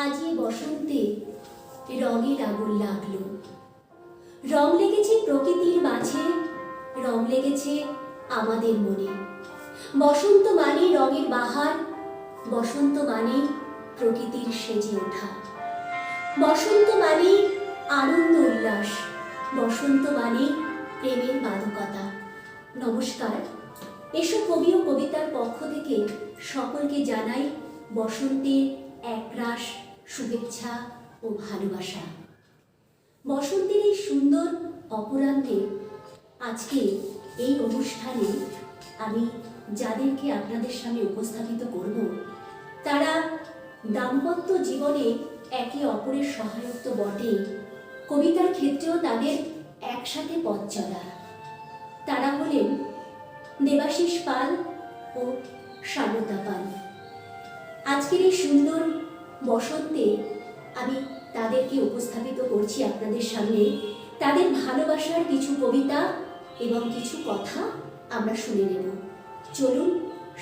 আজ এই বসন্তে রঙের আগুন লাগলো। রং লেগেছে প্রকৃতির মাঝে, রং লেগেছে আমাদের মনে। বসন্ত মানে রঙের বাহার, বসন্ত মানে প্রকৃতির সেজে ওঠা, বসন্ত মানে আনন্দ উল্লাস, বসন্ত মানে প্রেমের মাদকতা। নমস্কার, এসব কবি ও কবিতার পক্ষ থেকে সকলকে জানাই বসন্তের একরাশ শুভেচ্ছা ও ভালোবাসা। বসন্তের এই সুন্দর অপরাহ্নে আজকে এই অনুষ্ঠানে আমি যাদেরকে আপনাদের সামনে উপস্থাপিত করব, তারা দাম্পত্য জীবনে একে অপরের সহায়ক তো বটেই, কবিতার ক্ষেত্রেও তাদের একসাথে পথ চলা। তারা হলেন দেবাশিস পাল ও স্বাগতা পাল। আজকের এই সুন্দর বসন্তে আমি তাদেরকে উপস্থাপিত করছি আপনাদের সামনে। তাদের ভালোবাসার কিছু কবিতা এবং কিছু কথা আমরা শুনে নেব। চলুন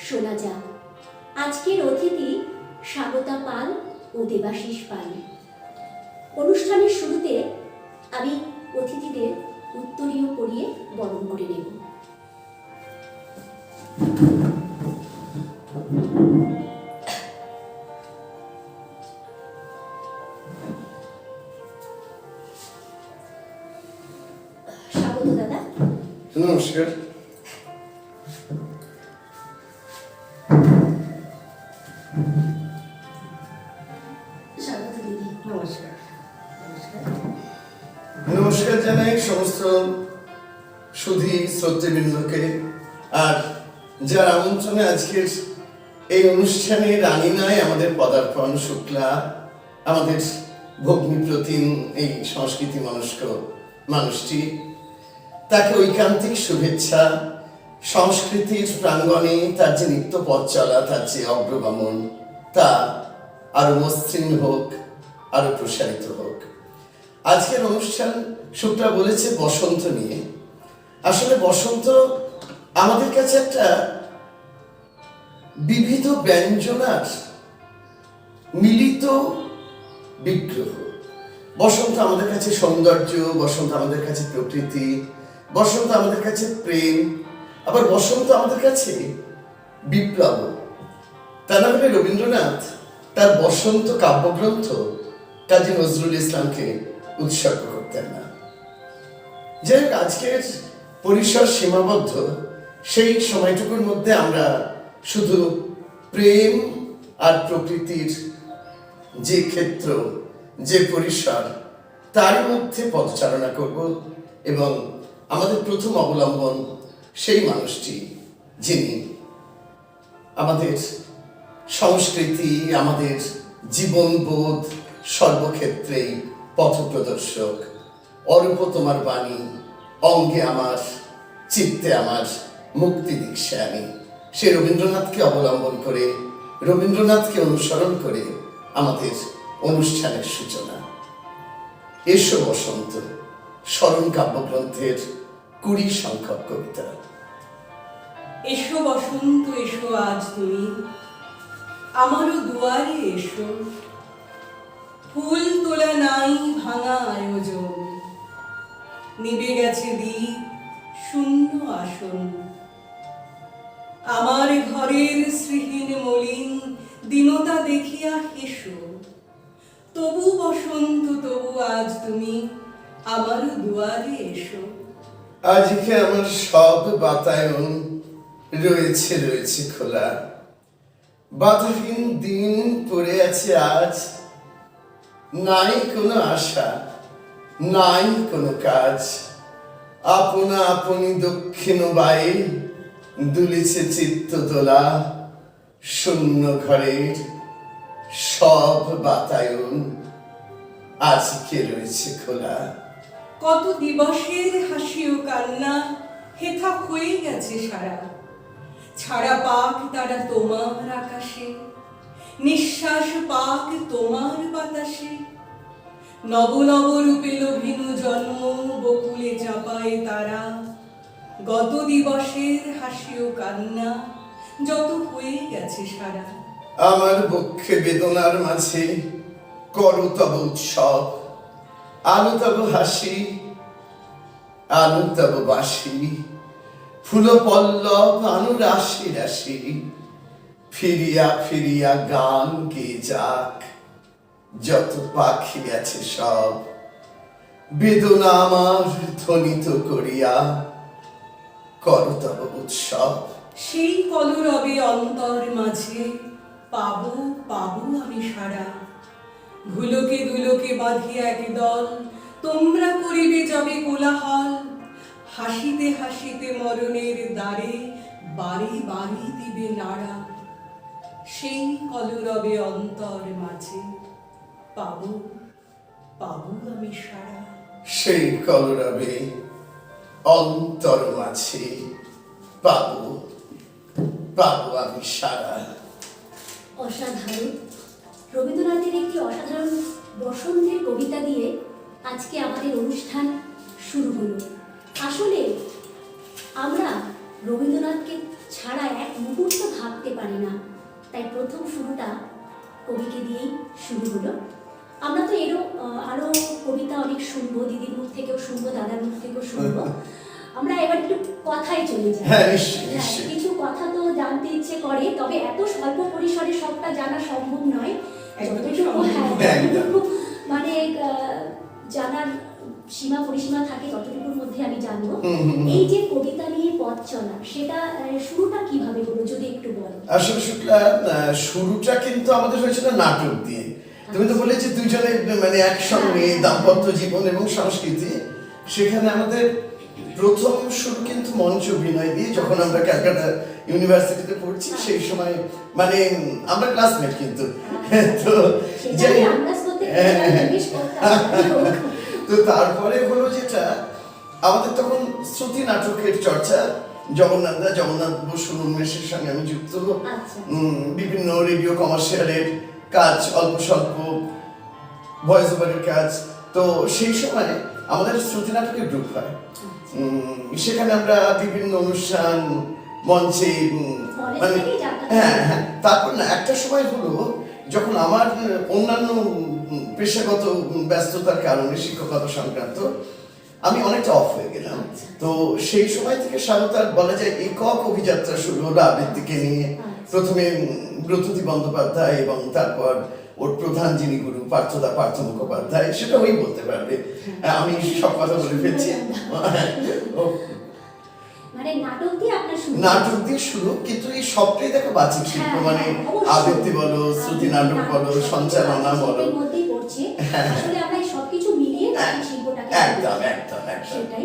শোনা যাক। আজকের অতিথি স্বাগতা পাল ও দেবাশিস পাল। অনুষ্ঠানের শুরুতে আমি অতিথিদের উত্তরীয় পরিয়ে বরণ করে নেব। স্বাগত দাদা। নমস্কার। স্বাগত দিদি। নমস্কার। নমস্কার জানাই সমস্ত সুধী শ্রোতৃবৃন্দকে। আর যার আমন্ত্রণে আজকের এই অনুষ্ঠানে রানীনায় আমাদের পদার্পণ, শুক্লা আমাদের ভগ্নী প্রতিম এই সংস্কৃতি মনস্ক মানুষটি, তাকে ঐকান্তিক শুভেচ্ছা। সংস্কৃতির প্রাঙ্গণে তার যে নিত্য পথ চলা, তার যে অগ্রগমন, তা আরো মসৃণ হোক, আরো প্রসারিত হোক। আজকের অনুষ্ঠান শুক্লা বলেছে বসন্ত নিয়ে। আসলে বসন্ত আমাদের কাছে একটা বিবিধ ব্যঞ্জনার মিলিত বিগ্রহ। বসন্ত আমাদের কাছে সৌন্দর্য, বসন্ত আমাদের কাছে প্রকৃতি, বসন্ত আমাদের কাছে প্রেম, আবার বসন্ত আমাদের কাছে বিপ্লব। তা না হলে রবীন্দ্রনাথ তার বসন্ত কাব্যগ্রন্থ কাজী নজরুল ইসলামকে উৎসর্গ করতেন না। যাই হোক, আজকের পরিসর সীমাবদ্ধ। সেই সময়টুকুর মধ্যে আমরা শুধু প্রেম আর প্রকৃতির যে ক্ষেত্র, যে পরিসর, তার মধ্যে পদচারণা করব। এবং আমাদের প্রথম অবলম্বন সেই মানুষটি, যিনি আমাদের সংস্কৃতি, আমাদের জীবনবোধ সর্বক্ষেত্রেই পথপ্রদর্শক। অরূপ তোমার বাণী, অঙ্গে আমার, চিত্তে আমার, মুক্তি দীক্ষা আমি। সে রবীন্দ্রনাথকে অবলম্বন করে, রবীন্দ্রনাথকে অনুসরণ করে আমাদের অনুষ্ঠানের সূচনা। এসো বসন্ত, স্মরণ কাব্যগ্রন্থের 20 সংখ্যক কবিতা। এসো বসন্ত, এসো আজ তুমি আমারও দুয়ারে এসো। ফুল তোলা নাই ভাঙা আয়োজন, নিবে গেছে দ্বীপ শূন্য আসন। আমার ঘরের শ্রীহীন মলিন দীনতা দেখিয়া হেসো। তবু বসন্ত, তবু আজ তুমি আমারও দুয়ারে এসো। আজকে আমার সব বাতায়ন রয়েছে রয়েছে খোলা। বাধাহীন দিন পড়ে আছে আজ। নাই কোনো আশা, নাই কোনো কাজ। আপনা আপনি দক্ষিণ বায়ে দুলিছে চিত্ত দোলা। শূন্য ঘরের সব বাতায়ন আজকে রয়েছে খোলা। কত দিবসের হাসি ও কান্না হেথা হয়ে গেছে সারা। ছাড়া পাক তারা তোমার আকাশে, নিঃশ্বাস পাক তোমার বাতাসে। নব নব রূপে লোভিনু জন্ম, বকুলে চাপায় তারা। গত দিবসের হাসি ও কান্না যত হয়ে গেছে সারা। আমার বক্ষে বেদনার মাঝে করো তব উৎসব, আলো তব হাসি, আলো তব বাসি, ফুল পল্লব আনু রাশি রাশি, ফিরিয়া ফিরিয়া গান গেয়ে যাক যত পাখি আছে সব, বেদনা আমার ধ্বনিত করিয়া করো তব উৎসব। সেই কলরবে অন্তর মাঝে পাবো পাবো আমি সারা, ভুলোকে দুলোকে বাঁধিয়া এক দল, তোমরা করিবে যবে কোলাহল, হাসিতে হাসিতে মরণের দ্বারে বাড়ি বাড়ি দিবে নাড়া। সেই কলরবে অন্তর মাঝে পাবো পাবো আমি সারা। সেই কলরবে অন্তর মাঝে পাবো পাবো আমি সারা। অসাধারণ। রবীন্দ্রনাথের একটি অসাধারণ বসন্তের কবিতা দিয়ে আজকে আমাদের অনুষ্ঠান শুরু হলো। আসলে আমরা রবীন্দ্রনাথকে ছাড়া এক মুহূর্ত ভাবতে পারি না, তাই প্রথম শুরুটা কবিকে দিয়েই শুরু হলো। আমরা তো আরো কবিতা অনেক শুনবো, দিদির মুখ থেকেও শুনবো, দাদার মুখ থেকেও শুনবো। আমরা এবার একটু কথায় চলে যাই। হ্যাঁ, নিশ্চয়ই, নিশ্চয়ই। কিছু কথা তো জানতে ইচ্ছে করে, তবে এত স্বল্প পরিসরে সবটা জানা সম্ভব নয়। যতটুকু মানে জানার সীমা পরিসীমা থাকে ততটুকুর মধ্যে আমি জানবো। এই যে কবিতা নিয়ে পথ চলা, সেটা শুরুটা কিভাবে হলো যদি একটু বলো। আসলে শুক্লা, শুরুটা কিন্তু আমাদের হয়েছিল নাটক দিয়ে। তুমি তো বলে যে দুজনে মানে একসঙ্গে দাম্পত্য জীবন এবং সংস্কৃতি, সেখানে আমাদের প্রথম শুরু কিন্তু মঞ্চ অভিনয় দিয়ে। যখন আমরা ক্যালকাটা ইউনিভার্সিটিতে পড়ছি সেই সময় মানে আমরা ক্লাসমেট কিন্তু, তো যাই তো তারপরে হলো যেটা আমাদের তখন শ্রুতি নাটকের চর্চা, জগন্নাথ বসু উন্মেষের সঙ্গে আমি যুক্ত, বিভিন্ন রেডিও কমার্শিয়ালের কাজ, অল্প স্বল্প ভয়েস ওভারের কাজ। তো সেই সময় আমাদের শ্রুতি নাটকের গ্রুপ হয়, সেখানে আমরা বিভিন্ন অনুষ্ঠান মঞ্চে মানে হ্যাঁ। তারপর না একটা সময় হলো যখন আমার অন্যান্য পেশাগত ব্যস্ততার কারণে শিক্ষকতা সংক্রান্ত আমি অনেকটা অফ হয়ে গেলাম। তো সেই সময় থেকে স্বাগতার বলা যায় একক অভিযাত্রা শুরু হলো আবৃত্তিকে নিয়ে। প্রথমে ব্রততী বন্দ্যোপাধ্যায় এবং তারপর ওর প্রধান যিনি গুরু পার্থ মুখোপাধ্যায়, সেটা ওই বলতে পারবে, আমি সব কথা বলে ফেলছি। মানে নাটক দিয়ে শুরু, কিন্তু এই সবটাই দেখো বাচিক শিল্প, মানে আবৃত্তি বলো, শ্রুতি নাটক বলো, সঞ্চালনা বলো, আসলে আমরা এই সবকিছু মিলিয়ে বাচিক শিল্পটাকে একদম সেটাই।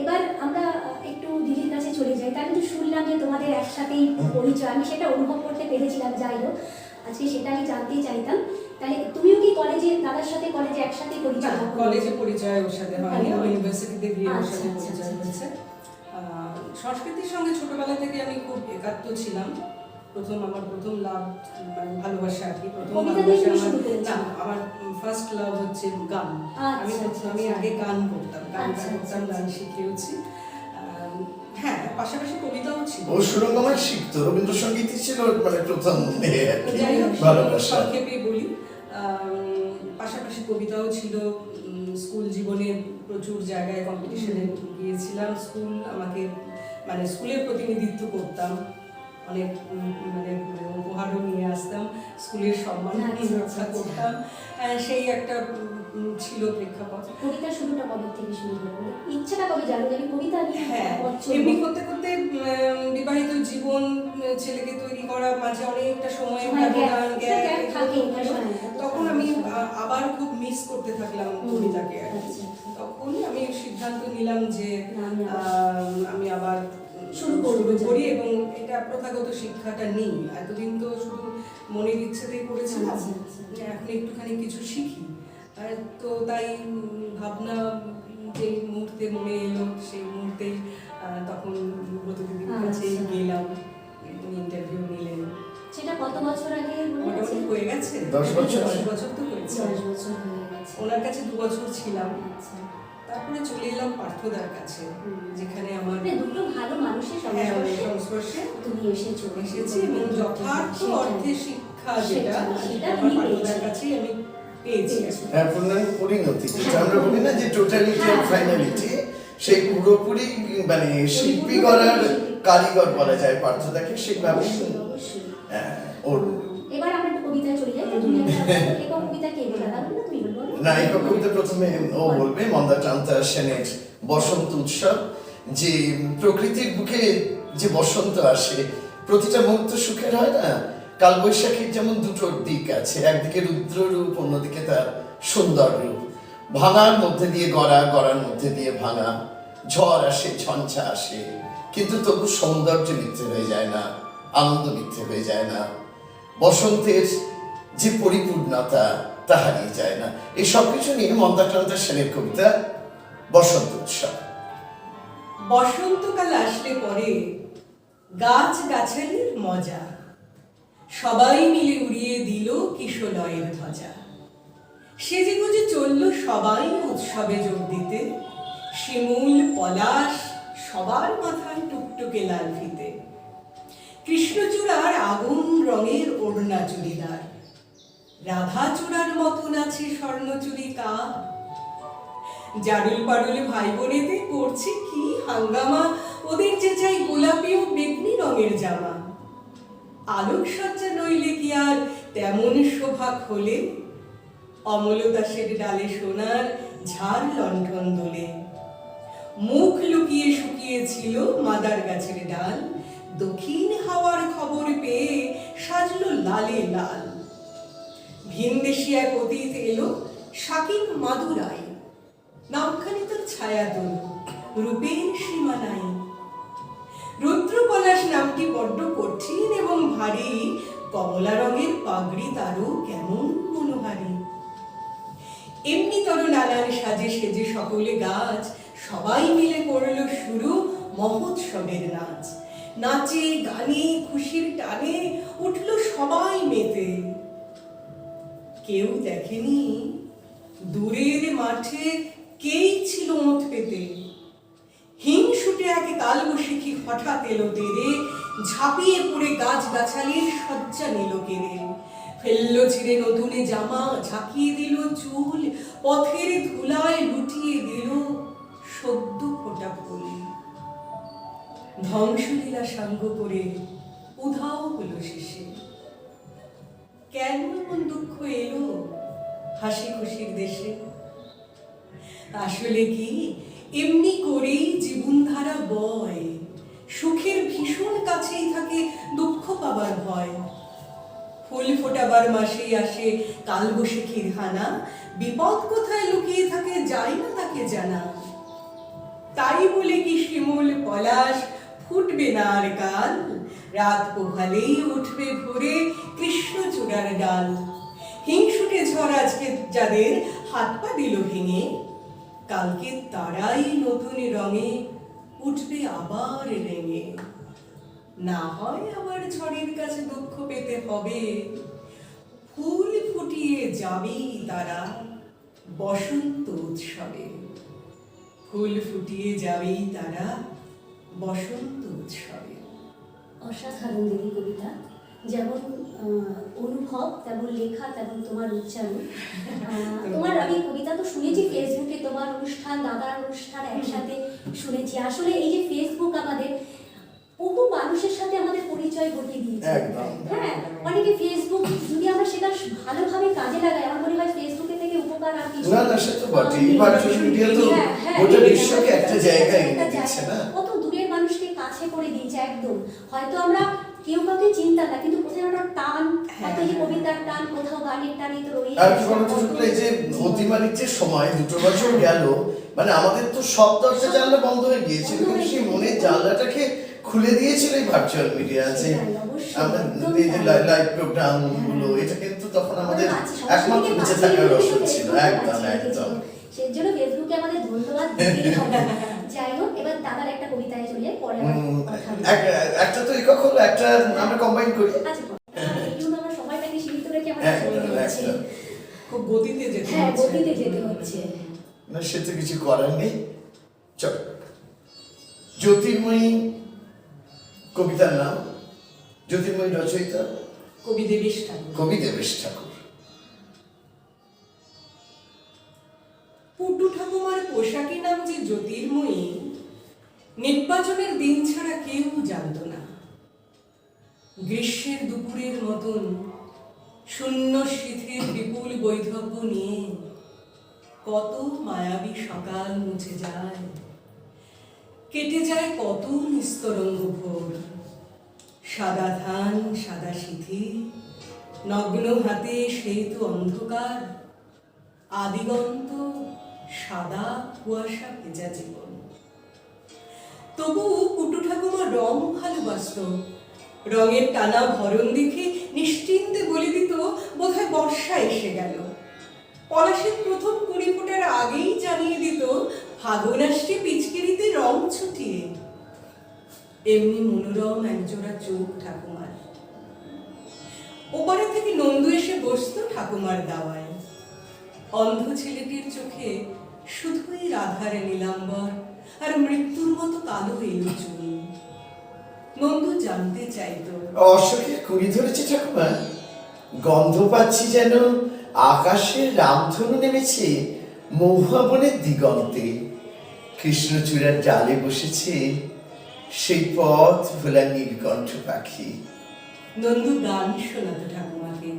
এবার আমরা একটু দিদির কাছে চলে যাই। তাই কিন্তু শুনলাম যে তোমাদের একসাথেই পরিচয়, আমি সেটা অনুভব করতে পেরেছিলাম। যাই হোক, আজকে সেটা আমি জানতেই চাইতাম। তাহলে তুমিও কি কলেজে দাদার সাথে কলেজে একসাথে পরিচয়? কলেজে পরিচয় ওর সাথে হয়নি, ইউনিভার্সিটিতে গিয়ে ওর সাথে পরিচয় হয়েছে। সংস্কৃতির সঙ্গে ছোটবেলা থেকে আমি খুব একাত্ম ছিলাম। আমার প্রথম লাভ মানে ভালোবাসা আর কি। আমার ফার্স্ট লাভ হচ্ছে গান। আমি আগে গান করতাম, গান শিখেওছি। হ্যাঁ, পাশাপাশি কবিতাও ছিল। ও সুরঙ্গমায় শিখতো, রবীন্দ্রসঙ্গীতই ছিল মানে প্রথম। যাই হোক, সংক্ষেপে বলি, পাশাপাশি কবিতাও ছিল। স্কুল জীবনে প্রচুর জায়গায় কম্পিটিশনে গিয়েছিলাম। স্কুল আমাকে মানে স্কুলের প্রতিনিধিত্ব করতাম, অনেক মানে উপহারও নিয়ে আসতাম, স্কুলের সম্মান রক্ষা করতাম। সেই একটা ছিল প্রেক্ষাপট। কবিতা শুরুটা কবে থেকে শুরু হলো? ইচ্ছাটা কবে জানো যে কবিতা নিয়ে? হ্যাঁ, এমনি করতে করতে বিবাহিত জীবন, ছেলেকে তৈরি করা, মাঝে অনেকটা সময় ব্যবধান, তখন আমি আবার খুব মিস করতে থাকলাম কবিতাকে। তখন আমি সিদ্ধান্ত নিলাম যে আমি আবার শুরু করি এবং এটা প্রথাগত শিক্ষাটা নেই। এতদিন তো শুধু মনের ইচ্ছেতেই করেছিলাম, এখন একটুখানি কিছু শিখি। তো তাই ভাবনা যে মুহূর্তে মনে এলো, সেই মুহূর্তেই তখন ব্রতদিদির কাছে গেলাম, ইন্টারভিউ নিলেন। সেটা কত বছর আগে? মোটামুটি হয়ে গেছে 10 বছর। 10 বছর তো হয়েছে। 10 বছর হয়ে গেছে। ওনার কাছে 2 বছর ছিলাম। তারপরে চলে এলাম পার্থদার কাছে, যেখানে আমার দুটো ভালো মানুষের সংস্পর্শে সংস্পর্শে তুমি এসেছি এবং যথার্থ অর্থে শিক্ষা শিক্ষা যেটা সেটা আমার তুমি পাঠকের পেয়েছো। কাছেই আমি পেয়েছি। হ্যাঁ, পূর্ণাঙ্গ পরিণতি, যেটা আমরা বলি না যে টোটালিটি আর ফাইনালিটি, সেই পুরোপুরি মানে শিল্পী করার কারিগর বলা যায় পার্থদাকে, সেইভাবে ওর এবার আমরা একটা কবিতায় চলে যাই। তুমি একটা একক কবিতা কে বলে না তুমি বলো না, একক কবিতা প্রথমে ও বলবে, মন্দাক্রান্তা সেনের বসন্ত উৎসব। যে প্রকৃতির বুকে যে বসন্ত আসে, প্রতিটা মুহূর্ত সুখের হয় না। কালবৈশাখীর যেমন দুটো দিক আছে, একদিকে রুদ্র রূপ, অন্যদিকে তার সুন্দর রূপ। ভাঙার মধ্যে দিয়ে গড়া, গড়ার মধ্যে দিয়ে ভাঙা, ঝড় আসে, ঝঞ্ঝা আসে, কিন্তু তবু সৌন্দর্য মিথ্যে হয়ে যায় না, আনন্দ মিথ্যে হয়ে যায় না। বসন্তের যে পরিপূর্ণতা তা হারিয়ে যায় না। এই সব কিছু নিয়ে মন্দাক্রান্তা সেনের কবিতা বসন্ত উৎসব। বসন্তকাল আসলে পরে গাছ গাছালির মজা, সবাই মিলে উড়িয়ে দিল কিশলয়ের ধ্বজা। সেজে গুজে চলল সবাই উৎসবে যোগ দিতে, শিমুল পলাশ সবার মাথায় টুকটুকে লাল ফিতে। কৃষ্ণচূড়ার আগুন রঙের ওড়না চুড়িদার, রাধা চূড়ার মতন আছে স্বর্ণচুরি কার। জারুল পারুল ভাই বোনেতে করছে কি হাঙ্গামা, ওদের যে চাই গোলাপি ও বেগনি রঙের জামা। আলোকসজ্জা নইলে কি আর তেমন শোভা খোলে, অমল দাসের ডালে সোনার ঝাড় লণ্ঠন দোলে। মুখ লুকিয়ে শুকিয়েছিল মাদার গাছের ডাল, দক্ষিণ হাওয়ার খবর পেয়ে সাজলো লালে লাল। ভিনদেশি এক অতীত এলো শাকিব মাদুরাই, নামখানি তার ছায়া তোল, রূপের সীমা নাই। রুদ্র পলাশ নামটি বড্ড কঠিন এবং ভারী, কমলা রঙের পাগড়ি তারও কেমন মনোহারী। এমনি তর নানান সাজে সেজে সকলে গাছ, সবাই মিলে করল শুরু মহোৎসবের নাচ। নাচে গানে খুশির টানে উঠল সবাই মেতে। কেউ দেখেনি দূরের মাঠে কেই ছিল ওঁত পেতে। হিংসুটে এক কালবৈশাখী হঠাৎ এলো তেরে, ঝাঁপিয়ে পড়ে গাছ গাছালির সজ্জা নিল কেড়ে। ফেললো ছিঁড়ে নতুনে জামা, ঝাঁকিয়ে দিল চুল, পথের ধুলায় লুটিয়ে দিল সদ্য ফোটা ফুল। ধ্বংসলীলা সাঙ্গ করে উধাও হলো শেষে। কেন এমন দুঃখ এলো হাসি খুশির দেশে? আসলে কি এমনি করেই জীবনধারা বয়, সুখের ভীষণ কাছেই থাকে দুঃখ পাবার ভয়। ফুল ফোটাবার মাসেই আসে কালবৈশাখীর হানা, বিপদ কোথায় লুকিয়ে থাকে যায় না তাকে জানা। তাই বলে কি শিমুল পলাশ ফুটবে না আর কাল, রাত পোহালেই উঠবে ভোরে কৃষ্ণচূড়ার ডাল। হিংসুটে ঝড় আজকে যাদের হাত পা দিল ভেঙে, কালকে তারাই নতুন রঙে উঠবে আবার রেঙে। না হয় আবার ঝড়ের কাছে দুঃখ পেতে হবে, ফুল ফুটিয়ে যাবেই তারা বসন্ত উৎসবে। ফুল ফুটিয়ে যাবেই তারা বসন্ত উৎসবে। অসাধারণ দিদি কবিতা, যেমন অনুভব তেমন লেখা তেমন তোমার উচ্চারণ। তোমার আমি কবিতা তো শুনেছি ফেসবুকে, তোমার অনুষ্ঠান দাদার অনুষ্ঠান একসাথে শুনেছি। আসলে এই যে ফেসবুক আমাদের বহু মানুষের সাথে আমাদের পরিচয় ঘটিয়ে দিয়েছে। হ্যাঁ, অনেকে ফেসবুক যদি আমরা সেটা ভালোভাবে কাজে লাগাই, আমার মনে হয় ফেসবুকের থেকে উপকার আর কিছু না। না, সে তো বটেই। ভার্চুয়াল মিডিয়া তো গোটা বিশ্বকে একটা জায়গায় এনে দিচ্ছে না, কত দূরের মানুষকে কাছে করে দিয়েছে একদম। হয়তো আমরা কেউ কাউকে চিন্তা না, কিন্তু কোথাও একটা টান, হয়তো যে কবিতার টান, কোথাও গানের টানই তো রয়েছে। আর কি বলতো, এই যে অতিমারির যে সময় 2 বছর গেল, মানে আমাদের তো সব দরজা জানলা বন্ধ হয়ে গিয়েছিল, কিন্তু সেই মনের জানলাটাকে খুলে দিয়েছিল এই ভার্চুয়াল মিডিয়া। আছে আমরা এই যে লাইভ প্রোগ্রাম গুলো, এটা কিন্তু তখন আমাদের একমাত্র বেঁচে থাকার রসদ ছিল। একদম একদম। সেই জন্য ফেসবুকে আমাদের ধন্যবাদ দিতে হবে। যাই হোক, এবার দাদার একটা কবিতায় চলে যাই, পরে একটা তো একক হলো, একটা আমরা কম্বাইন করি। আচ্ছা, একটু আমরা সময়টাকে সীমিত রেখে আমরা চলে যাচ্ছি। খুব গতিতে যেতে হ্যাঁ, হচ্ছে। গতিতে যেতে হচ্ছে। না, সে তো কিছু করার নেই। চল, জ্যোতির্ময়ী কবিতার নাম, জ্যোতির্ময়ী রচয়িতা কবি দেবেশ ঠাকুর। কবি দেবেশ ঠাকুর। পুটু ঠাকুমার পোশাকি নাম যে জ্যোতির্ময়ী, নির্বাচনের দিন ছাড়া কেউ জানত না। গ্রীষ্মের দুপুরের মতন শূন্য শীতের বিপুল বৈধব্য নিয়ে কত মায়াবী সকাল মুছে যায়, কেটে যায় কত নিস্তরঙ্গ ভোর। সাদা ধান, সাদা সিথি, নগ্ন হাতে সেই তো অন্ধকার, আদিগন্ত সাদা কুয়াশা ভেজা জীবন। তবু পুটু ঠাকুমা রং ভালোবাসত। রঙের টানা ভরণ দেখে নিশ্চিন্তে বলে দিত বোধহয় বর্ষা এসে গেল। পলাশের প্রথম কুড়ি ফোটার আগেই জানিয়ে দিত ফাগুন আসছে পিচকিরিতে রং ছুটিয়ে। এমনি মনোরম একজোড়া চোখ ঠাকুমার। ওপারে থেকে নন্দু এসে বসতো ঠাকুমার দাওয়ায়। অন্ধ ছেলেটির চোখে শুধুই রাধার নীলাম্বর আর মৃত্যুর মতো কালো এলো চুল। নন্দু জানতে চাইতো, অশোকের কুড়ি ধরেছে ঠাকুমা? গন্ধ পাচ্ছি যেন আকাশের রামধনু নেমেছে মহুয়াবনের দিগন্তে। কৃষ্ণচূড়ার ডালে বসেছে সেই পথ ভোলা নীলকণ্ঠ পাখি। নন্দু গান শোনাতো ঠাকুমাকে।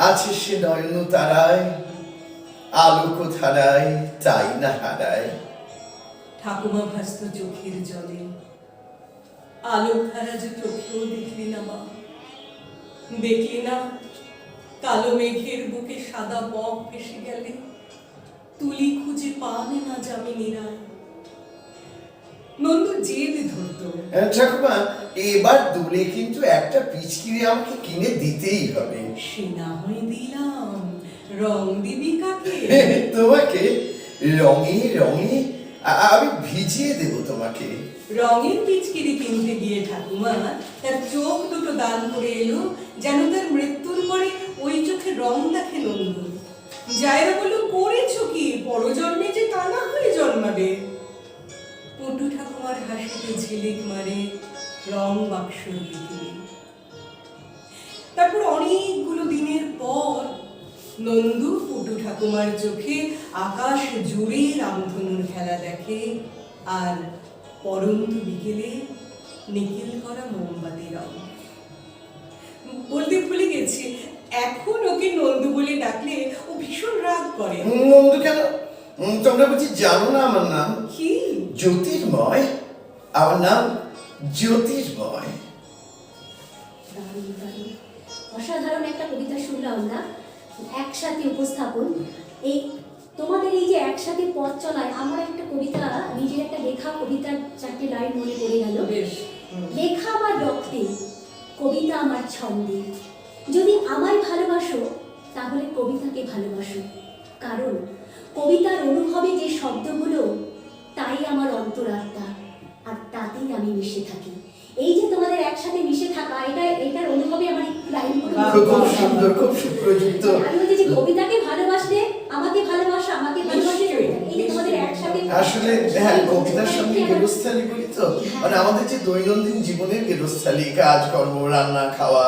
আছে সে নয়ন তারায়, আলোক ধারায় তাই না হারায়। ঠাকুমা ভাসত চোখের জলে। আলোক ধারা যে চোখেও দেখলি না মা, দেখলি না কালো মেঘের বুকে সাদা বক ভেসে গেলে তুলি খুঁজে পানে না যামিনীরায়। নন্দু জেদ ধরতো, ঠাকুমা এবার দুলে কিন্তু একটা পিচকিরি আমাকে কিনে দিতেই হবে। সে না হয় দিলাম, রং দিবি কাকে? তোমাকে রঙে রঙে আমি ভিজিয়ে দেব তোমাকে। রঙের পিচকিরি কিনতে গিয়ে ঠাকুমা তার চোখ দুটো দান করে এলো, যেন তার মৃত্যুর পরে ওই চোখে রং দেখে নন্দু। জায়রা বলল, করেছো কি? পরজন্মে যে টানা হয়ে জন্মাবে। পটু ঠাকুমার হাসিতে ঝিলিক মারে রং বাক্সর পৃথিবী। তারপর অনেকগুলো দিনের পর নন্দু পুটু ঠাকুমার চোখে আকাশ জুড়ে রামধনুর খেলা দেখে, আর পরন্ত বিকেলে নিখিল করা মোমবাতি রং। বলতে ভুলে গেছি, এখন ওকে নন্দু বলে ডাকলে ও ভীষণ রাগ করে। নন্দু কেন? তোমরা বুঝি জানো না আমার নাম? কি? জ্যোতির্ময়। আমার নাম জ্যোতির্ময়। দারুণ দারুণ, অসাধারণ একটা কবিতা শুনলাম না, একসাথে উপস্থাপন। এই তোমাদের এই যে একসাথে পথ চলায়, আমার একটা কবিতা, নিজের একটা লেখা কবিতার 4টে লাইন মনে পড়ে গেল। লেখা আমার রক্তে, কবিতা আমার ছন্দে। যদি আমায় ভালোবাসো তাহলে কবিতাকে ভালোবাসো, কারণ কবিতার অনুভবে যে শব্দগুলো তাই আমার অন্তরাত্মা, আর তাতেই আমি মিশে থাকি। এই যে তোমাদের একসাথে মিশে থাকা, এটার অনুভবে আমার একটু লাইন করে খুব সুন্দর, খুব সুপ্রযুক্ত। আমি বলছি যে কবিতাকে ভালোবাসলে আমাকে ভালোবাসো, আমাকে ভালোবাসলে এই যে তোমাদের একসাথে আসলে হ্যাঁ, কবিতার সঙ্গে গেরস্থালি বলি তো, মানে আমাদের যে দৈনন্দিন জীবনের গেরস্থালি, কাজকর্ম, রান্না খাওয়া,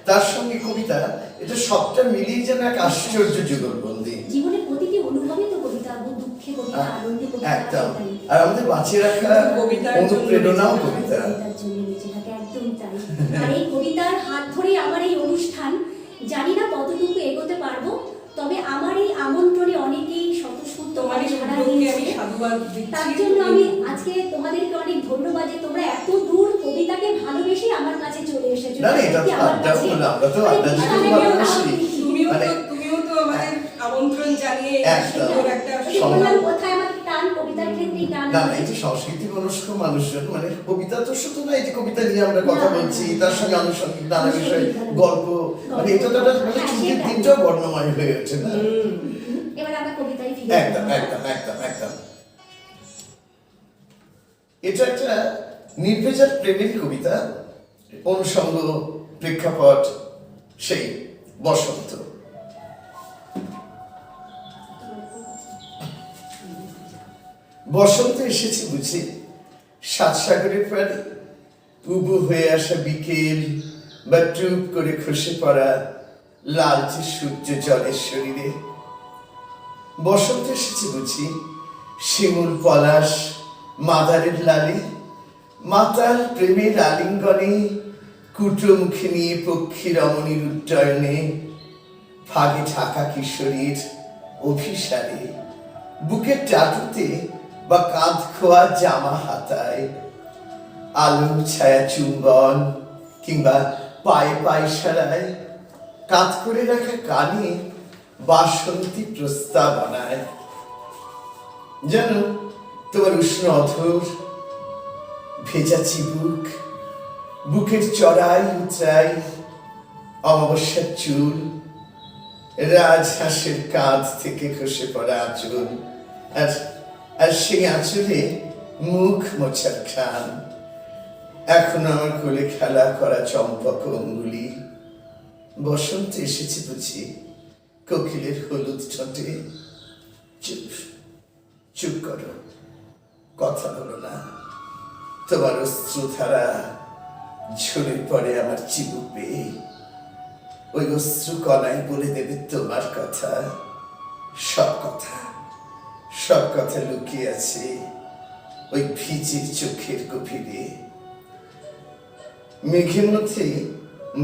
তার সঙ্গে কবিতা, এটা সবটা মিলিয়ে যেন এক আশ্চর্য যুগলবন্দি। জীবনের প্রতিটি অনুভবে তো কবিতা, দুঃখে কবিতা, আনন্দে কবিতা, একদম। আর আমাদের বাঁচিয়ে রাখা অনুপ্রেরণাও কবিতা। কবিতার জন্য বেঁচে থাকে, একদম তাই। আর এই কবিতার হাত ধরে আমার এই অনুষ্ঠান, জানি না কতটুকু এগোতে পারবো, তবে আমার এই আমন্ত্রণে অনেকেই স্বতঃস্ফূর্ত তোমার সাড়া আমি দিয়েছে। সাধুবাদ দিচ্ছি। তার জন্য আমি আজকে তোমাদেরকে অনেক ধন্যবাদ যে তোমরা এত দূর কবিতাকে ভালোবেসে আমার কাছে চলে এসেছো। না, এটা তো আড্ডা হলো, আমরা তো আড্ডা দিতে ভালোবাসি। তুমিও তো আমাদের আমন্ত্রণ জানিয়ে একদম। সুন্দর একটা বললাম কোথায় আমার টান, কবিতার ক্ষেত্রে টান। না না, এই যে সংস্কৃতি মনস্ক মানুষজন, মানে কবিতা তো শুধু না, এই যে কবিতা নিয়ে আমরা কথা বলছি, তার সঙ্গে আনুষঙ্গিক নানা বিষয়, গল্প, মানে এটা তো একটা মানে ছুটির দিনটাও বর্ণময় হয়ে ওঠে না? এবার আমরা কবিতায় ফিরে একদম একদম একদম একদম। এটা একটা নির্ভেজাল প্রেমের কবিতা। অনুষঙ্গ, প্রেক্ষাপট সেই বসন্ত। বসন্ত এসেছে বুঝি, সাত সাগরের পাড়ে উবু হয়ে আসা বিকেল, বা টুপ করে খসে পড়া লালচে সূর্য জলের শরীরে। বসন্ত এসেছে বুঝি, শিমুল পলাশ মাদারের লালে, মাতাল প্রেমের আলিঙ্গনে, কুটুমুখী নিয়ে পক্ষী রমণীর উড্ডয়নে, ভাগে ঢাকা কিশোরীর অভিসারে, বুকের টাটুতে বা কাঁধ খোয়া জামা হাতায়, আলো ছায়া চুম্বন কিংবা পায়ে পায়সারায়, কাঁধ করে রাখা কানে বাসন্তী প্রস্তাবনায়। যেন তোমার উষ্ণ অধর, ভেজা চিবুক, বুকের চড়াই উতরাই, অমাবস্যার চুল, রাজহাঁসের কাঁধ থেকে খসে পড়া আঁচল, আর সেই আঁচলে মুখ মোছার খান, এখন আমার কোলে খেলা করা চম্পক অঙ্গুলি। বসন্ত এসেছে বুঝি কোকিলের হলুদ ঠোঁটে। চুপ চুপ করো, কথা বলো না। তোমার অশ্রুধারা ঝরে পড়ে আমার চিবুক বেয়ে, ওই অশ্রু কণাই বলে দেবে তোমার কথা। সব কথা, সব কথা লুকিয়ে আছে ওই ভিজে চোখের গভীরে। মেঘের মধ্যে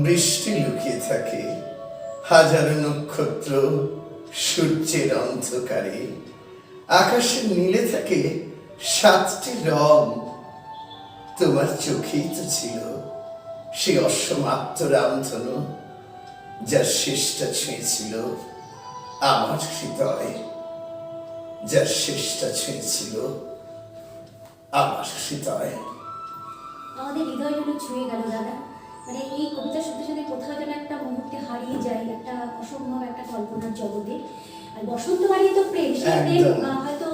বৃষ্টি লুকিয়ে থাকে, হাজারো নক্ষত্র সূর্যের অন্ধকারে। আকাশের নীলে থাকে 7টি রং। তোমার চোখেই তো ছিল সেই অসমাপ্ত রামধনু, যার শেষটা ছুঁয়েছিল আমার হৃদয়, যার শেষটা ছুঁয়েছিল আমার হৃদয়। আমাদের হৃদয়গুলো ছুঁয়ে গেল দাদা। মানে এই কবিতার সাথে সাথে কোথাও যেন একটা মুহূর্তে হারিয়ে যায় একটা অসম্ভব একটা কল্পনার জগতে। আর বসন্ত মানে তো প্রেম, সেই প্রেম হয়তো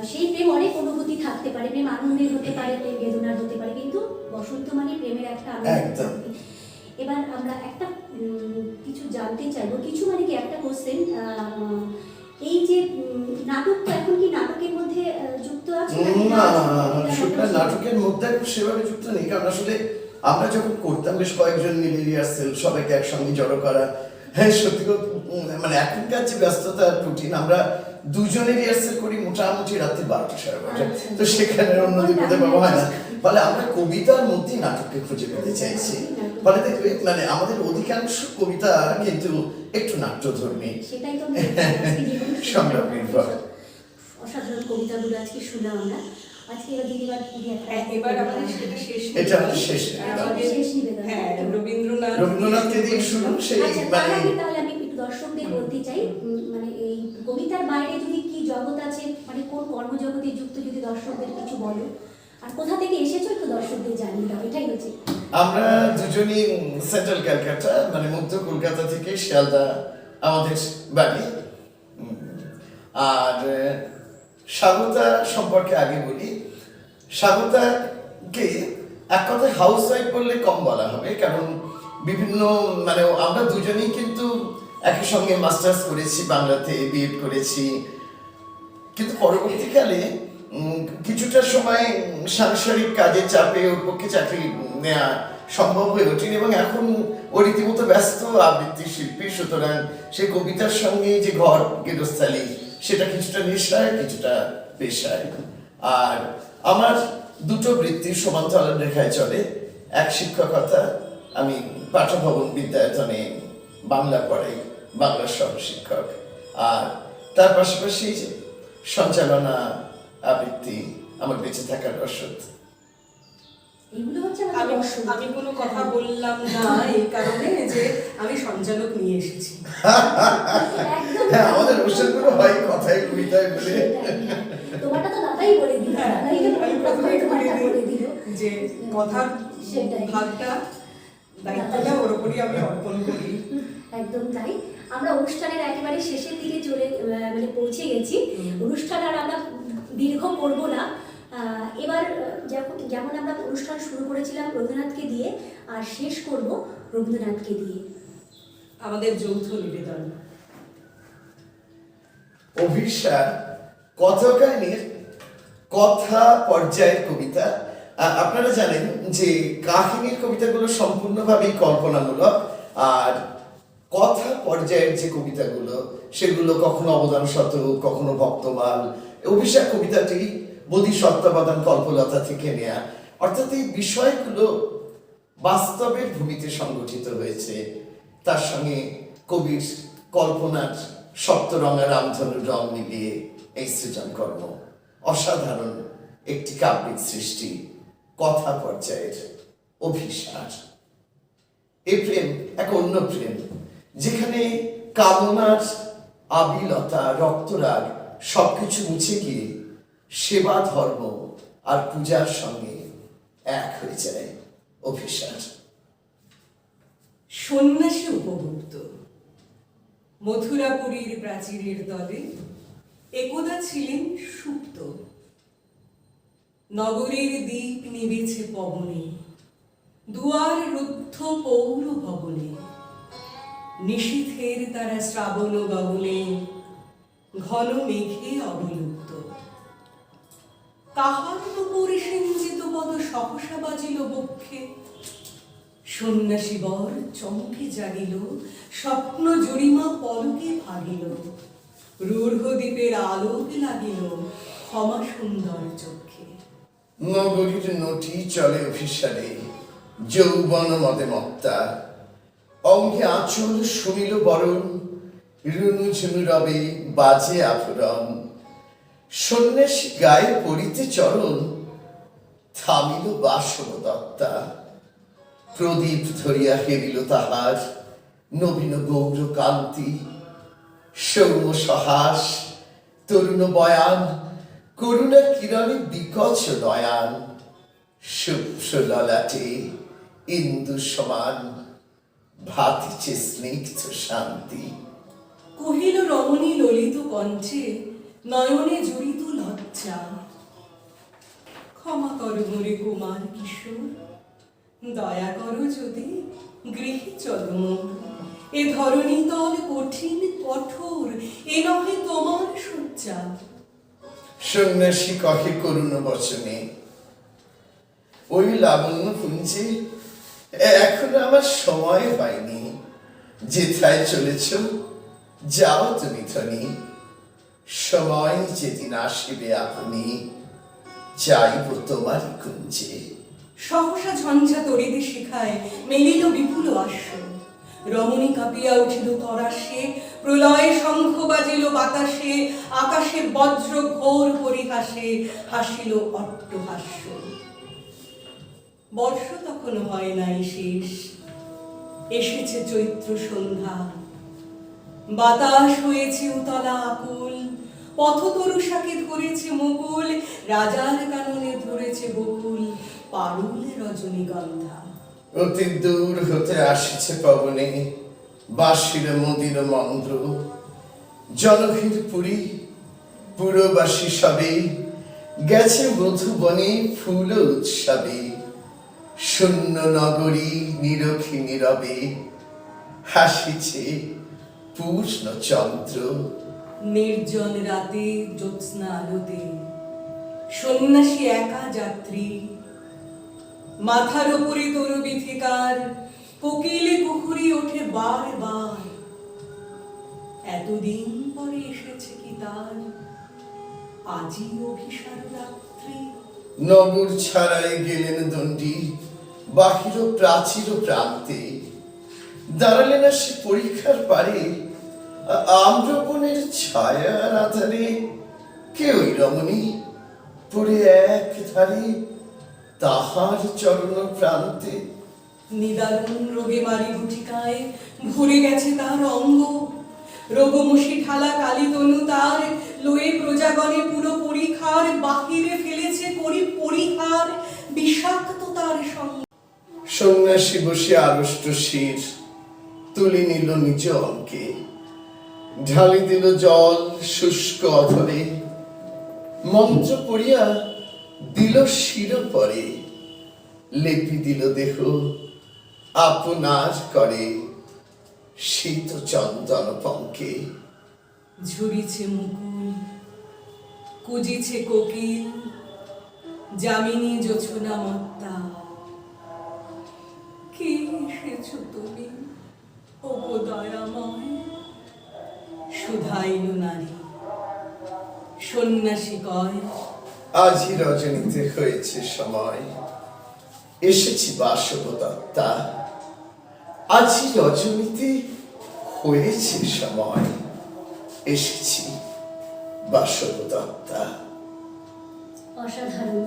সেই প্রেম অনেক অনুভূতি থাকতে পারে, প্রেম আনন্দের হতে পারে, প্রেম বেদনার হতে পারে, কিন্তু বসন্ত মানে প্রেমের একটা আনন্দ থাকবে। এবার আমরা একটা কিছু জানতে চাইবো, কিছু মানে কি একটা কোশ্চেন, এই যে নাটক তো এখন কি নাটকের মধ্যে যুক্ত আছে? না, নাটকের মধ্যে সেভাবে যুক্ত নেই, কারণ আসলে আমরা যখন করতাম বেশ কয়েকজন মিলে রিহার্সেল, সবাইকে একসঙ্গে জড়ো করা। হ্যাঁ সত্যি মানে এখনকার যে ব্যস্ততার রুটিন, আমরা দুজনে রিহার্সেল করি মোটামুটি রাত্রি 12টা সাড়ে 12টায়, তো সেখানে অন্যদিকে কোথায় পাওয়া হয় না। ফলে আমরা কবিতার মধ্যে নাটককে খুঁজে পেতে চাইছি। ফলে দেখবে মানে আমাদের অধিকাংশ কবিতা কিন্তু একটু নাট্যধর্মী, সেটাই তো সংলাপ নির্ভর। অসাধারণ কবিতাগুলো আজকে শুনলাম আমরা। আজকে এবার দিদিবার এবার আমাদের সেটা শেষ, এটা আমাদের শেষ নিবেদন। হ্যাঁ, রবীন্দ্রনাথকে দিয়ে শুরু। সেই মানে তাহলে আমি একটু দর্শকদের বলতে চাই, মানে এই কবিতার বাইরে যদি কি জগৎ আছে, মানে কোন কর্মজগতে যুক্ত, যদি দর্শকদের কিছু বলো, আর কোথা থেকে এসেছো একটু দর্শকদের জানিয়ে দাও, এটাই হচ্ছে। আমরা দুজনই সেন্ট্রাল ক্যালকাটা, মানে মধ্য কলকাতা থেকে শিয়ালদা আমাদের বাড়ি। আর স্বাগতা সম্পর্কে আগে বলি। স্বাগতাকে এক কথায় হাউস ওয়াইফ বললে কম বলা হবে, কারণ বিভিন্ন মানে আমরা দুজনেই কিন্তু একই সঙ্গে মাস্টার্স করেছি, বাংলাতে বিএড করেছি, কিন্তু পরবর্তীকালে কিছুটা সময় সাংসারিক কাজের চাপে ওর পক্ষে চাকরি নেওয়া সম্ভব হয়ে ওঠেনি, এবং এখন ও রীতিমতো ব্যস্ত আবৃত্তি শিল্পী। সুতরাং সে কবিতার সঙ্গে যে ঘর গেরস্থালি, সেটা কিছুটা নেশায় কিছুটা পেশায়। আর আমার দুটো বৃত্তি সমান্তরাল রেখায় চলে। এক শিক্ষকতা, আমি পাঠভবন বিদ্যায়তনে বাংলা পড়াই, বাংলার সহশিক্ষক। আর তার পাশাপাশি সঞ্চালনা, আবৃত্তি আমার বেঁচে থাকার রসদ। আমি কোনো কথা বললাম না এই কারণে যে আমি সঞ্চালক নিয়ে এসেছি। হ্যাঁ, আমাদের অনুষ্ঠানগুলো হয় কথায় কবিতায় বলে। তোমারটা তো দাদাই বলে দিল, যে কথার ভাগটা, দায়িত্বটা ওর উপরই আমি অর্পণ করি। একদম তাই। আমরা অনুষ্ঠানের একেবারে শেষের দিকে মানে পৌঁছে গেছি। অনুষ্ঠান আর আমরা দীর্ঘ করবো না। এবার যেমন আমরা অনুষ্ঠান শুরু করেছিলাম রবীন্দ্রনাথকে দিয়ে, আর শেষ করব রবীন্দ্রনাথকে দিয়ে। আমাদের যৌথ নিবেদন। অভিসার কথাকাহিনীর কথা পর্যায়ের কবিতা, আপনারা জানেন যে কাহিনীর কবিতাগুলো সম্পূর্ণভাবেই কল্পনামূলক, আর কথা পর্যায়ের যে কবিতাগুলো সেগুলো কখনো অবদান শত, কখনো ভক্তমাল। অভিষেক কবিতাটি বোধিসত্ত্বাবধান কল্পলতা থেকে নেয়া, অর্থাৎ এই বিষয়গুলো বাস্তবের ভূমিতে সংগঠিত হয়েছে। তার সঙ্গে কবির কল্পনার সপ্তরঙা রামধনুর রং মিলিয়ে এই সৃজন কর্ম অসাধারণ একটি কাব্যিক সৃষ্টি, কথা পর্যায়ের অভিসার। এই প্রেম এক অন্য প্রেম, যেখানে কামনার আবিলতা, রক্তরাগ সবকিছু মুছে গিয়ে সেবা, ধর্ম আর পূজার সঙ্গে এক হয়ে যায় অভিসার। সন্ন্যাসী উপভুক্ত মথুরাপুরীর প্রাচীরের তলে একদা ছিলেন সুপ্ত। নগরের দ্বীপ নিবেছে পবনে, দুয়ার রুদ্ধ পৌর ভবনে। নিশীথের তারা শ্রাবণ গগনে, ঘন মেঘে অবলুপ্ত। কাহার উপর সিঞ্চিত পদ সহসা বাজিল বক্ষে। সন্ন্যাসী বর চমকে জাগিল, স্বপ্ন জরিমা পলকে ভাগিল। রূঢ় দ্বীপের আলোক লাগিল, ক্ষমা সুন্দর চক্ষে। নগরীর নটি চলে অভিসারে, যৌবন মদে মত্তা। অঙ্গে আঁচল শুনিল বরণ, রুনু ঝুনু রবে বাজে আভরণ। সন্ন্যাসী গায়ে পড়িতে চরণ, থামিল বাসন দত্তা। প্রদীপ ধরিয়া হেরিল তাহার নবীন গৌর কান্তি। সৌম সহাস, তরুণ বয়ান, করুণা কিরণে বিকচ নয়ান। শুভ্র ললাটে ইন্দু সমান, ভাতিছে স্নিগ্ধ শান্তি। কহিল রমণী ললিত কণ্ঠে, নয়নে জড়িত লজ্জা। ক্ষমা করো মোরে কুমার কিশোর, দয়া করো যদি গৃহে চলো মোর। এ ধরণী তল কঠিন কঠোর, এ নহে তোমার শয্যা। সন্ন্যাসী কহে করুণ বচনে, ওই লাবণ্য পুঞ্জে এখনো আমার সময় হয়নি। যেথায় চলেছ যাও তুমি ধনী, সময় যেদিন আসিবে আপনি, যাইব তোমার কুঞ্জে। সহসা ঝঞ্ঝা তরিতে শিখায় মেলিল বিপুল আশ্ব। রমণী কাঁপিয়া উঠিল তরাসে, প্রলয় শঙ্খ বাজিল বাতাসে। আকাশে বজ্র ঘোর পরিহাসে, হাসিল অট্টহাস্য। বর্ষ তখন হয় নাই শেষ, এসেছে চৈত্র সন্ধ্যা। বাতাস হয়েছে উতলা আকুল, পথতরুষাকে ধরেছে মুকুল। রাজার কাননে ধরেছে বকুল, পারুল রজনীগন্ধা। অতি দূর হতে আসিছে পবনে, বাঁশির মদির মন্দ্র। জনহীন পুরী পুরবাসী সবে, গেছে মধুবনে ফুল উৎসবে। শূন্য নগরী নিরখী নীরবে, হাসিছে পূর্ণ চন্দ্র। নির্জন রাতে জ্যোৎস্না আলোতে সন্ন্যাসী একা যাত্রী। মাথার উপরে তরু বিথিকার, কোকিলে কুকুরি ওঠে বার বার। এতদিন পরে এসেছে কি তার, আজই অভিসার রাত্রি। নগর ছাড়াই গেলেন দণ্ডী, বাহির প্রাচীর প্রান্তে। দাঁড়ালেন সে পরীক্ষার পারে, আম্রবনের ছায়ার আধারে। কেউই রমণী পড়ে এক ধারে, তাহার চরণ প্রান্তে। নিদারুণ রোগে মারি গুটিকায়, ভরে গেছে তার অঙ্গ। রোগমসি ঢালা কালিতনু তার, লয়ে প্রজাগণে পুরো পরিখার। বাহিরে ফেলেছে করি পরিহার, বিষাক্ত তার সঙ্গ। সন্ন্যাসী বসে আড়ষ্ট শির, তুলি নিল নিজ অঙ্কে। ঢালি দিল জল শুষ্ক অধরে, মন্ত্র পড়িয়া দিল শির পরে। লেপি দিল দেহ আপনার করে, শীত চন্দন পঙ্কে। ঝুরিছে মুকুল, কুজিছে কোকিল, যামিনী জোছনা মত্তা, কে এসেছো তুমি ওগো দয়াময়, সুধাইনু নারী সন্ন্যাসী কয়। আজই রজনীতে হয়েছে সময়, এসেছি বাসবদত্তা। আজই রজনীতে হয়েছে সময়, এসেছি বাসবদত্তা। অসাধারণ।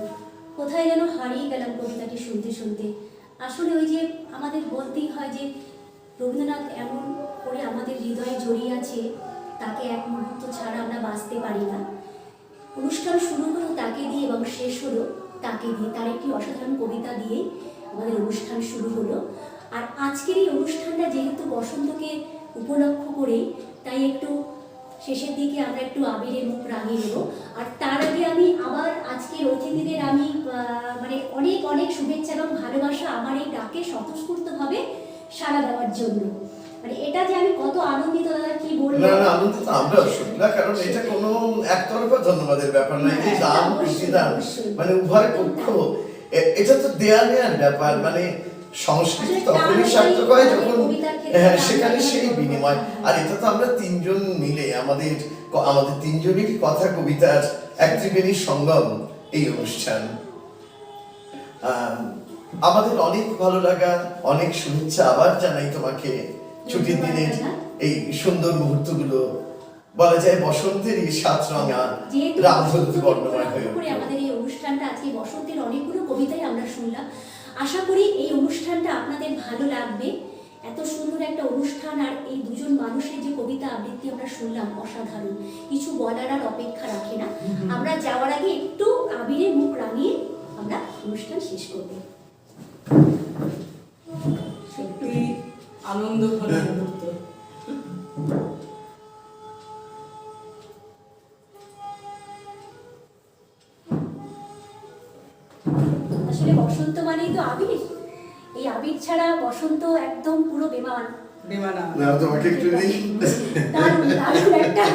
কোথায় যেন হারিয়ে গেলাম কবিতাটি শুনতে শুনতে। আসলে ওই যে আমাদের বলতেই হয় যে রবীন্দ্রনাথ এমন করে আমাদের হৃদয়ে জড়িয়ে আছে, তাকে এক মুহূর্ত ছাড়া আমরা বাঁচতে পারি না। অনুষ্ঠান শুরু হলো তাকে দিয়ে এবং শেষ হলো তাকে দিয়ে, তার একটি অসাধারণ কবিতা দিয়ে আমাদের অনুষ্ঠান শুরু হলো। আর আজকের এই অনুষ্ঠানটা যেহেতু বসন্তকে উপলক্ষ করে, তাই একটু শেষের দিকে আমরা একটু আবিরের মুখ রাঙিয়ে নেব। আর তার আগে আমি আবার আজকের অতিথিদের আমি মানে অনেক অনেক শুভেচ্ছা এবং ভালোবাসা আমার এই ডাকে স্বতঃস্ফূর্তভাবে সাড়া দেওয়ার জন্য। মানে এটা যে আমি কত আনন্দিত, দাদা কি বলবো। না না, আনন্দিত আমরাও শুনি না, কারণ এটা কোনো একতরফা ধন্যবাদের ব্যাপার না। এই দান প্রতিদান মানে উভয় পক্ষ, এটা তো দেয়া নেয়ার ব্যাপার। মানে সংস্কৃতি তখনই সার্থক হয় যখন সেখানে সেই বিনিময়। আর এটা তো আমরা তিনজন মিলে আমাদের তিনজনেরই কথা কবিতার এক ত্রিবেণী সঙ্গম এই অনুষ্ঠান। আমাদের অনেক ভালো লাগা, অনেক শুভেচ্ছা আবার জানাই তোমাকে ছুটির দিনের এই সুন্দর মুহূর্তগুলো। বলা যায় বসন্তেরই সাত রঙা রামধনু বর্ণময় হয়ে উঠল। আমাদের এই অনুষ্ঠানটা আজকে বসন্তের অনেকগুলো কবিতাই আমরা শুনলাম। আশা করি এই অনুষ্ঠানটা আপনাদের ভালো লাগবে। এত সুন্দর একটা অনুষ্ঠান, আর এই দুজন মানুষের যে কবিতা আবৃত্তি আমরা শুনলাম অসাধারণ, কিছু বলার আর অপেক্ষা রাখে না। আমরা যাওয়ার আগে একটু আবিরের মুখ রাঙিয়ে আমরা অনুষ্ঠান শেষ করব। সত্যি আনন্দ ঘন মুহূর্ত। আসলে বসন্ত মানেই তো আবির। এই আবির ছাড়া বসন্ত একদম পুরো বেমান। বেমানা। না তোমাকে একটু দিই। দারুণ দারুণ একটা।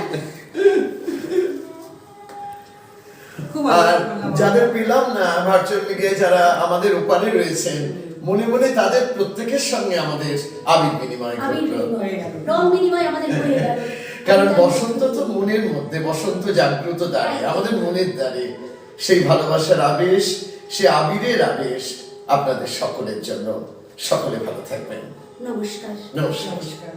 আর যাদের পেলাম না ভার্চুয়াল মিডিয়ায়, যারা আমাদের ওপারে রয়েছেন, মনে মনে তাদের প্রত্যেকের সঙ্গে আমাদের আবির বিনিময় ঘটলো। রং বিনিময় আমাদের হয়ে গেল। কারণ বসন্ত তো মনের মধ্যে, বসন্ত জাগ্রত দ্বারে, আমাদের মনের দ্বারে সেই ভালোবাসার আবেশ, সে আবিরের আবেশ আপনাদের সকলের জন্য। সকলে ভালো থাকবেন। নমস্কার। নমস্কার। নমস্কার।